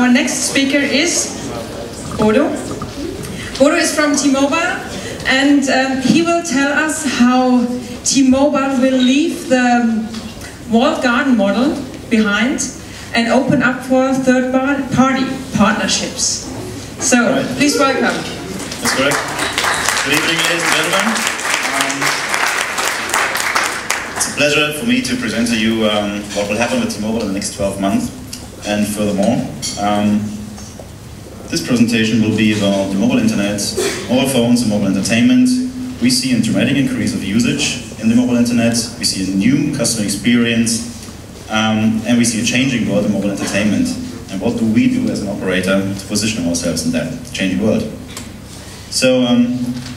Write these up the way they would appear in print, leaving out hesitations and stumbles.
our next speaker is Bodo. Bodo is from T-Mobile, and he will tell us how T-Mobile will leave the walled garden model behind and open up for third-party partnerships. So, right. Please welcome. That's correct. Good evening, ladies and gentlemen. It's a pleasure for me to present to you what will happen with T-Mobile in the next 12 months. And furthermore, this presentation will be about the mobile internet, mobile phones and mobile entertainment. We see a dramatic increase of usage in the mobile internet. We see a new customer experience. And we see a changing world in mobile entertainment. And what do we do as an operator to position ourselves in that changing world? So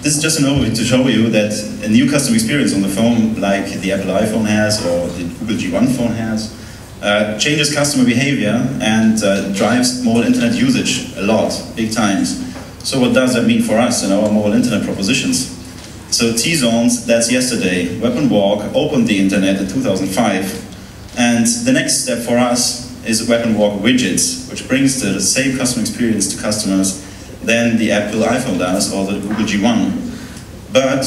this is just an overview to show you that a new customer experience on the phone, like the Apple iPhone has or the Google G1 phone has, changes customer behavior and drives mobile internet usage a lot, big times. So what does that mean for us in our mobile internet propositions? So T-Zones, that's yesterday. Web and Walk opened the internet in 2005. And the next step for us is Web and Walk widgets, which brings the same customer experience to customers than the Apple iPhone does or the Google G1. But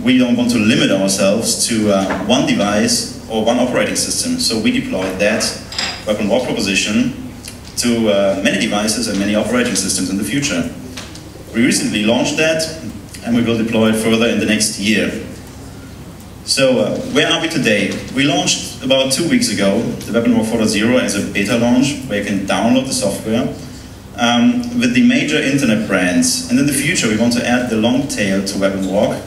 we don't want to limit ourselves to one device or one operating system. So we deployed that Web and Walk proposition to many devices and many operating systems in the future. We recently launched that, and we will deploy it further in the next year. So where are we today? We launched about 2 weeks ago the Web and Walk 4.0 as a beta launch, where you can download the software with the major internet brands. And in the future we want to add the long tail to Web and Walk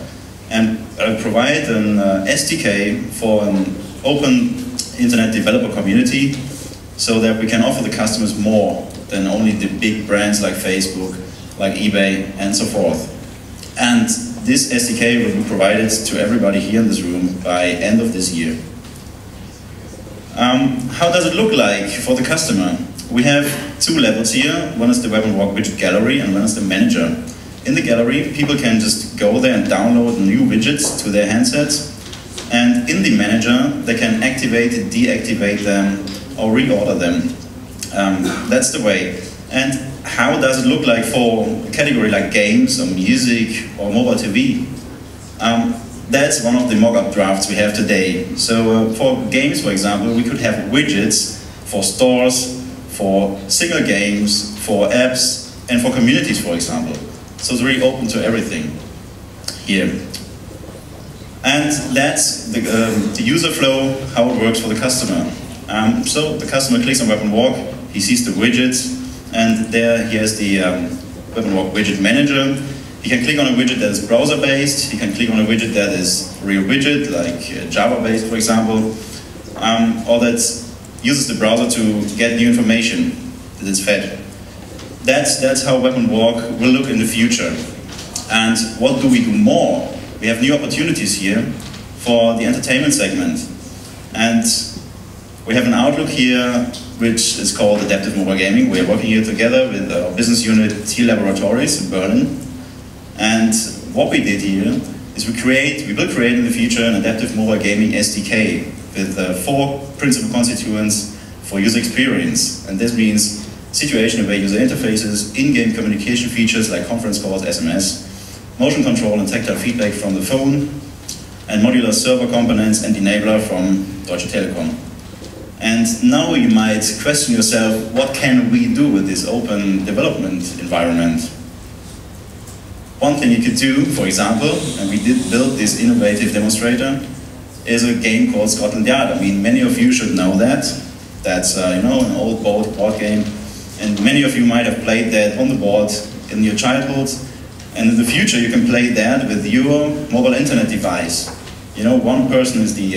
and provide an SDK for an open internet developer community, so that we can offer the customers more than only the big brands like Facebook, like eBay, and so forth. And this SDK will be provided to everybody here in this room by end of this year. How does it look like for the customer? We have two levels here. One is the Web and Walk widget gallery, and one is the manager. In the gallery, people can just go there and download new widgets to their handsets. And in the manager, they can activate, deactivate them, or reorder them. That's the way. And how does it look like for a category like games or music or mobile TV? That's one of the mock-up drafts we have today. So for games, for example, we could have widgets for stores, for single games, for apps, and for communities, for example. So it's really open to everything here. And that's the user flow, how it works for the customer. So the customer clicks on Web and Walk, he sees the widgets, and there he has the Web and Walk widget manager. He can click on a widget that is browser-based, he can click on a widget that is real widget, like Java-based, for example, or that uses the browser to get new information that is fed. That's how Web and Walk will look in the future. And what do we do more? We have new opportunities here for the entertainment segment. And we have an outlook here which is called Adaptive Mobile Gaming. We are working here together with our business unit T Laboratories in Berlin. And what we did here is we will create in the future an Adaptive Mobile Gaming SDK with 4 principal constituents for user experience. And this means situation-aware user interfaces, in-game communication features like conference calls, SMS, motion control and tactile feedback from the phone, and modular server components and enabler from Deutsche Telekom. And now you might question yourself, what can we do with this open development environment? One thing you could do, for example, and we did build this innovative demonstrator, is a game called Scotland Yard. I mean, many of you should know that. That's you know, an old board game, and many of you might have played that on the board in your childhood. And in the future, you can play that with your mobile internet device. You know, one person is the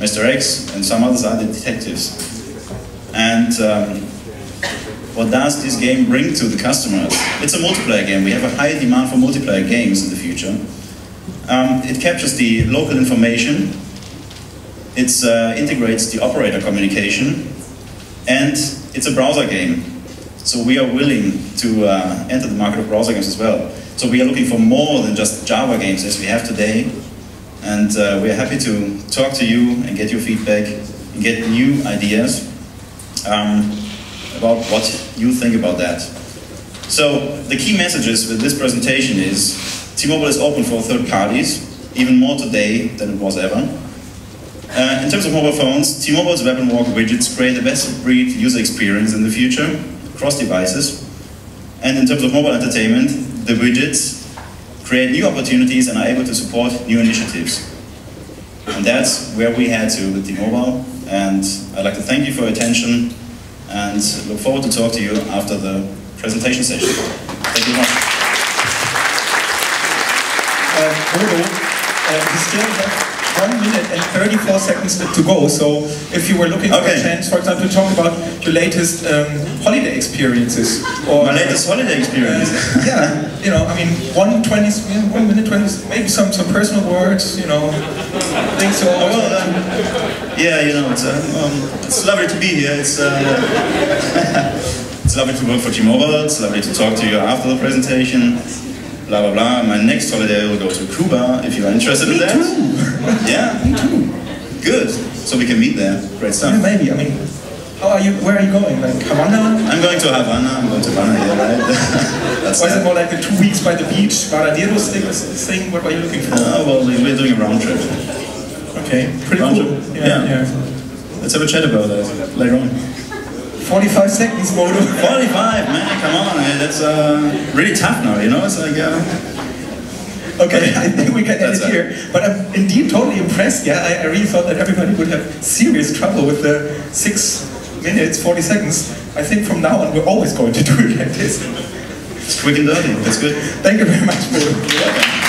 Mr. X, and some others are the detectives. And what does this game bring to the customers? It's a multiplayer game. We have a high demand for multiplayer games in the future. It captures the local information. It integrates the operator communication. And it's a browser game. So we are willing to enter the market of browser games as well. So we are looking for more than just Java games as we have today. And we are happy to talk to you and get your feedback and get new ideas. about what you think about that. So the key messages with this presentation is T-Mobile is open for third parties, even more today than it was ever. In terms of mobile phones, T-Mobile's Web and Walk widgets create the best-of-breed user experience in the future, across devices. And in terms of mobile entertainment, the widgets create new opportunities and are able to support new initiatives. And that's where we head to with T-Mobile. And I'd like to thank you for your attention and look forward to talk to you after the presentation session. Thank you very much. Bodo, we still have 1 minute and 34 seconds to go, so if you were looking for a chance, for example, to talk about your latest holiday experiences. Or, my latest holiday experience? Yeah, you know, I mean, 1 minute 20, maybe some personal words, you know, things so. Yeah, you know, it's lovely to be here. It's it's lovely to work for T-Mobile. It's lovely to talk to you after the presentation. Blah blah blah. My next holiday will go to Cuba. If you are interested in that. Yeah. Me too. Good. So we can meet there. Great stuff. Yeah, maybe. I mean, how are you? Where are you going? Like Havana? I'm going to Havana. I'm going to Havana. Yeah, right. Or is it more like the 2 weeks by the beach, Varaderos thing? What are you looking for? Well, we're doing a round trip. Okay. Pretty cool. Yeah. Let's have a chat about that later on. 45 seconds, Bodo. 45, man, come on, that's really tough now, you know, it's like... Okay, I think we can end it here, but I'm indeed totally impressed, yeah, I really thought that everybody would have serious trouble with the 6 minutes, 40 seconds. I think from now on we're always going to do it like this. It's quick and dirty, that's good. Thank you very much, Bodo. You're welcome.